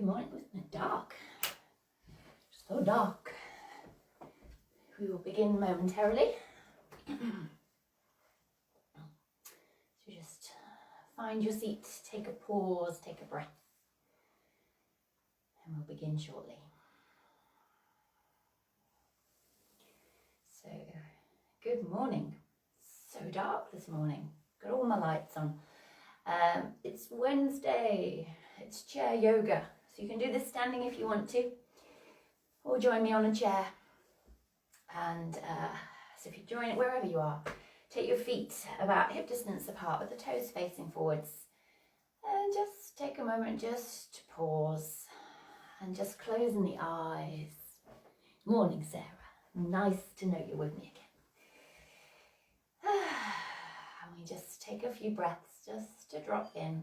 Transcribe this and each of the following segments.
Good morning. Isn't it dark? So dark. We will begin momentarily. So just find your seat, take a pause, take a breath, and we'll begin shortly. So, good morning. So dark this morning. Got all my lights on. It's Wednesday. It's chair yoga. So you can do this standing if you want to, or join me on a chair. And so if you join it wherever you are, take your feet about hip distance apart with the toes facing forwards. And just take a moment just to pause and just closing the eyes. Morning, Sarah. Nice to know you're with me again. And we just take a few breaths just to drop in.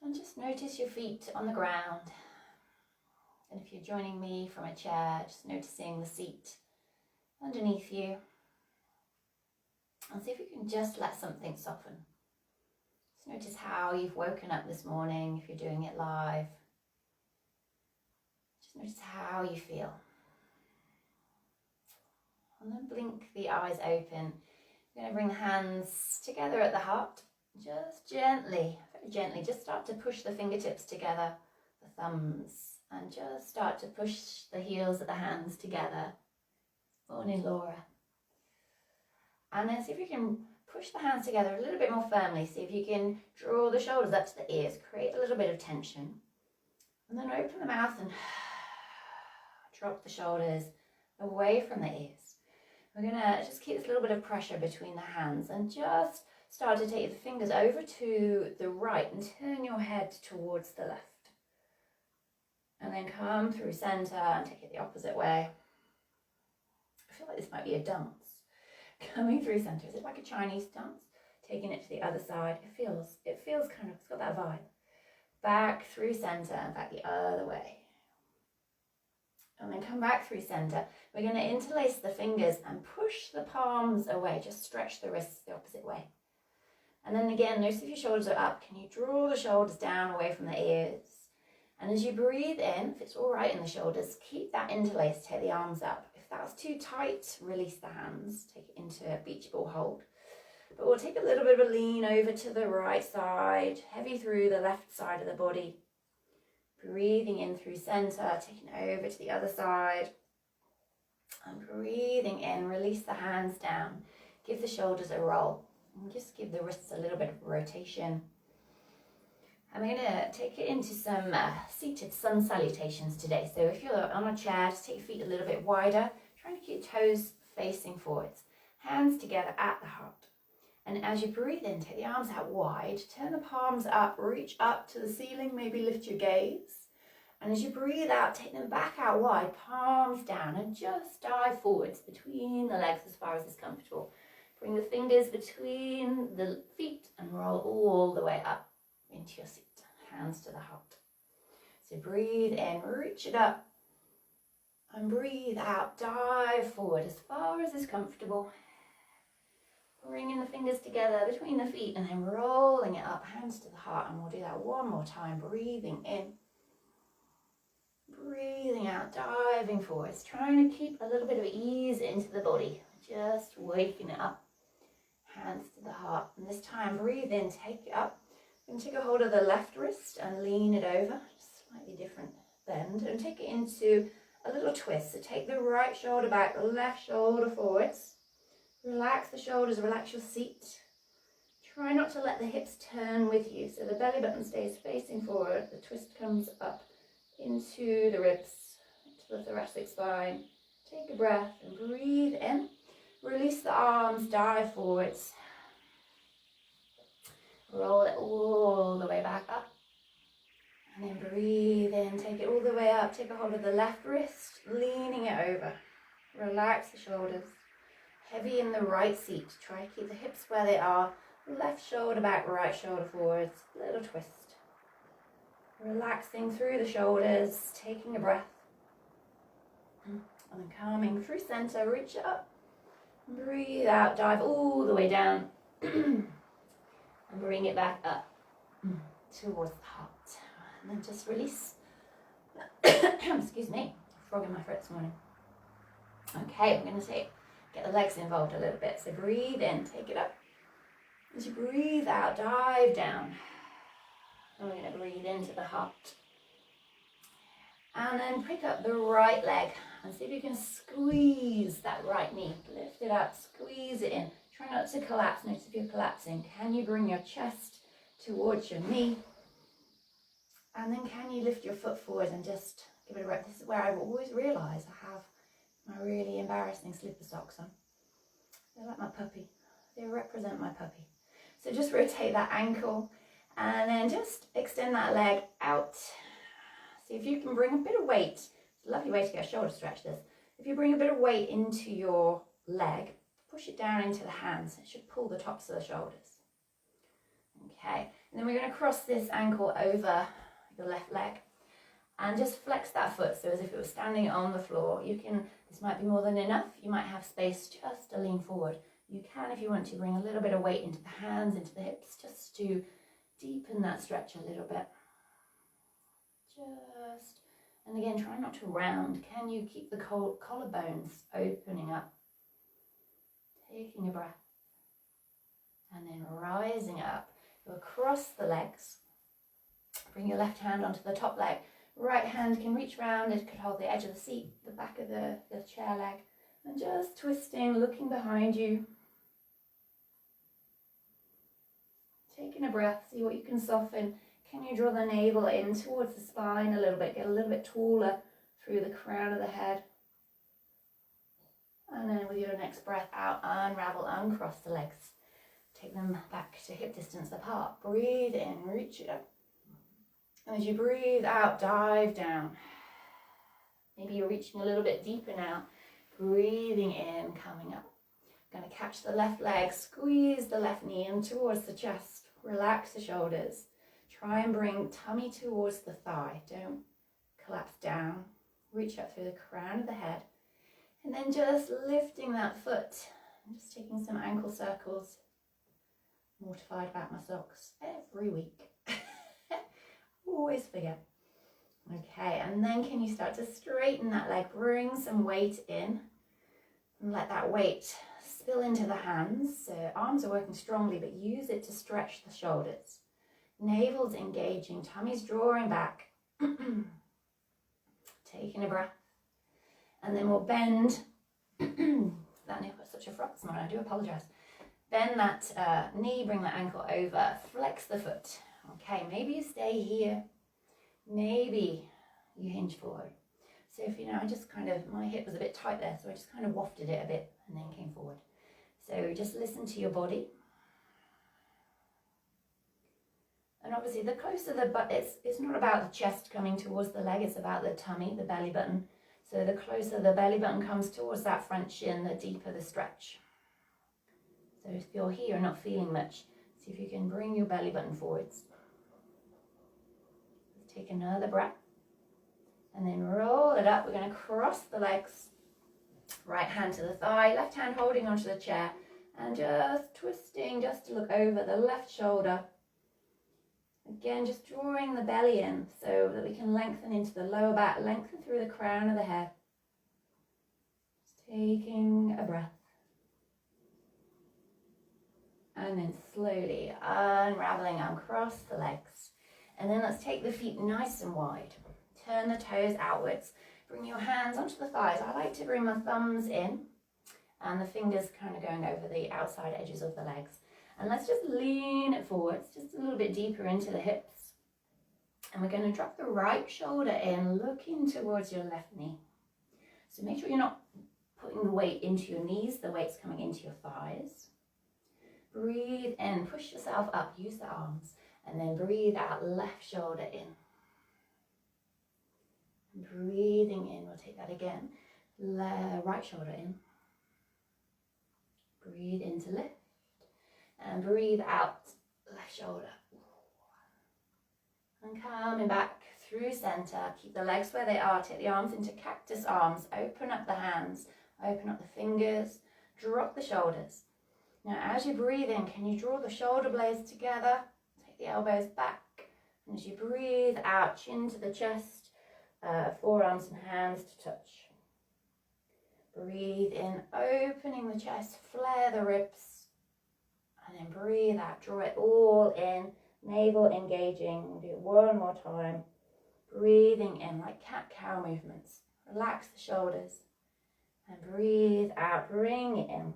And just notice your feet on the ground. And if you're joining me from a chair, just noticing the seat underneath you. And see if you can just let something soften. Just notice how you've woken up this morning, if you're doing it live. Just notice how you feel. And then blink the eyes open. You're going to bring the hands together at the heart. Just gently, very gently, just start to push the fingertips together, the thumbs, and just start to push the heels of the hands together. Morning, Laura. And then see if you can push the hands together a little bit more firmly. See if you can draw the shoulders up to the ears, create a little bit of tension. And then open the mouth and drop the shoulders away from the ears. We're going to just keep this little bit of pressure between the hands and just start to take the fingers over to the right and turn your head towards the left. And then come through center and take it the opposite way. I feel like this might be a dance. Coming through center. Is it like a Chinese dance? Taking it to the other side. It feels kind of, it's got that vibe. Back through center and back the other way. And then come back through center. We're going to interlace the fingers and push the palms away. Just stretch the wrists the opposite way. And then again, notice if your shoulders are up. Can you draw the shoulders down away from the ears? And as you breathe in, if it's all right in the shoulders, keep that interlace, take the arms up. If that's too tight, release the hands, take it into a beach ball hold. But we'll take a little bit of a lean over to the right side, heavy through the left side of the body. Breathing in through center, taking over to the other side. And breathing in, release the hands down. Give the shoulders a roll. And just give the wrists a little bit of rotation. I'm going to take it into some seated sun salutations today. So if you're on a chair, just take your feet a little bit wider. Trying to keep your toes facing forwards. Hands together at the heart. And as you breathe in, take the arms out wide. Turn the palms up, reach up to the ceiling. Maybe lift your gaze. And as you breathe out, take them back out wide, palms down. And just dive forwards between the legs as far as is comfortable. Bring the fingers between the feet and roll all the way up into your seat. Hands to the heart. So breathe in, reach it up. And breathe out, dive forward as far as is comfortable. Bringing the fingers together between the feet and then rolling it up, hands to the heart. And we'll do that one more time. Breathing in. Breathing out, diving forwards. Trying to keep a little bit of ease into the body. Just waking it up. Hands to the heart. And this time, breathe in, take it up. And take a hold of the left wrist and lean it over. Slightly different bend. And take it into a little twist. So take the right shoulder back, left shoulder forwards. Relax the shoulders, relax your seat. Try not to let the hips turn with you. So the belly button stays facing forward. The twist comes up into the ribs, into the thoracic spine. Take a breath and breathe in. Release the arms, dive forwards. Roll it all the way back up. And then breathe in, take it all the way up. Take a hold of the left wrist, leaning it over. Relax the shoulders. Heavy in the right seat. Try to keep the hips where they are. Left shoulder back, right shoulder forwards. Little twist. Relaxing through the shoulders, taking a breath. And then coming through center, reach it up. Breathe out, dive all the way down. And bring it back up towards the heart. And then just release. Excuse me, frog in my throat this morning. Okay, I'm going to get the legs involved a little bit. So breathe in, take it up. As you breathe out, dive down. And we're going to breathe into the heart. And then pick up the right leg and see if you can squeeze that right knee. Lift it up, squeeze it in. Try not to collapse. Notice if you're collapsing. Can you bring your chest towards your knee? And then can you lift your foot forward and just give it a rep? This is where I always realise I have my really embarrassing slipper socks on. They're like my puppy. They represent my puppy. So just rotate that ankle and then just extend that leg out. See if you can bring a bit of weight. It's a lovely way to get a shoulder stretch this. If you bring a bit of weight into your leg, push it down into the hands. It should pull the tops of the shoulders. Okay, and then we're going to cross this ankle over your left leg and just flex that foot so as if it was standing on the floor. You can, this might be more than enough. You might have space just to lean forward. You can, if you want to, bring a little bit of weight into the hands, into the hips, just to deepen that stretch a little bit. Just, and again, try not to round. Can you keep the collarbones opening up? Taking a breath. And then rising up. Go across the legs. Bring your left hand onto the top leg. Right hand can reach round. It could hold the edge of the seat, the back of the chair leg. And just twisting, looking behind you. Taking a breath, see what you can soften. Can you draw the navel in towards the spine a little bit? Get a little bit taller through the crown of the head. And then with your next breath out, unravel, uncross the legs. Take them back to hip distance apart. Breathe in, reach it up. And as you breathe out, dive down. Maybe you're reaching a little bit deeper now. Breathing in, coming up. Going to catch the left leg, squeeze the left knee in towards the chest. Relax the shoulders. Try and bring tummy towards the thigh. Don't collapse down. Reach up through the crown of the head. And then just lifting that foot. And just taking some ankle circles. Mortified about my socks every week. Always forget. Okay, and then can you start to straighten that leg? Bring some weight in. And let that weight spill into the hands. So arms are working strongly, but use it to stretch the shoulders. Navel's engaging, tummy's drawing back. Taking a breath. And then we'll bend. That knee was such a frog this morning, I do apologise. Bend that knee, bring that ankle over, flex the foot. Okay, maybe you stay here. Maybe you hinge forward. So if you know, I just kind of, my hip was a bit tight there, so I just kind of wafted it a bit and then came forward. So just listen to your body. And obviously the closer the butt, it's not about the chest coming towards the leg, it's about the tummy, the belly button. So the closer the belly button comes towards that front shin, the deeper the stretch. So if you're here not feeling much, see if you can bring your belly button forwards. Let's take another breath. And then roll it up. We're going to cross the legs. Right hand to the thigh, left hand holding onto the chair. And just twisting just to look over the left shoulder. Again, just drawing the belly in so that we can lengthen into the lower back, lengthen through the crown of the head. Just taking a breath. And then slowly unraveling across the legs. And then let's take the feet nice and wide. Turn the toes outwards. Bring your hands onto the thighs. I like to bring my thumbs in and the fingers kind of going over the outside edges of the legs. And let's just lean it forwards, just a little bit deeper into the hips. And we're going to drop the right shoulder in, looking towards your left knee. So make sure you're not putting the weight into your knees, the weight's coming into your thighs. Breathe in, push yourself up, use the arms. And then breathe out, left shoulder in. Breathing in, we'll take that again. Right shoulder in. Breathe in to lift. And breathe out, left shoulder. And coming back through center. Keep the legs where they are. Take the arms into cactus arms. Open up the hands. Open up the fingers. Drop the shoulders. Now as you breathe in, can you draw the shoulder blades together? Take the elbows back. And as you breathe out, chin to the chest, forearms and hands to touch. Breathe in, opening the chest, flare the ribs. And then breathe out, draw it all in, navel engaging. We'll do it one more time. Breathing in like cat-cow movements. Relax the shoulders. And breathe out, bring it in.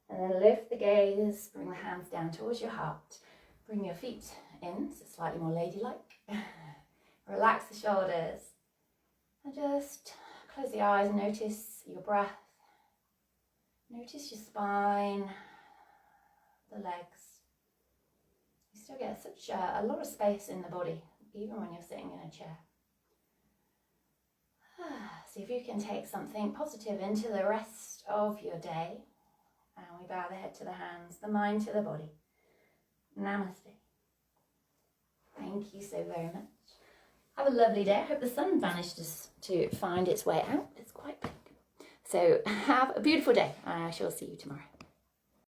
And then lift the gaze, bring the hands down towards your heart. Bring your feet in, so slightly more ladylike. Relax the shoulders. And just close the eyes and notice your breath. Notice your spine, the legs. You still get such a lot of space in the body, even when you're sitting in a chair. See if you can take something positive into the rest of your day. And we bow the head to the hands, the mind to the body. Namaste. Thank you so very much. Have a lovely day. I hope the sun managed to find its way out. It's quite big. So have a beautiful day. I shall see you tomorrow.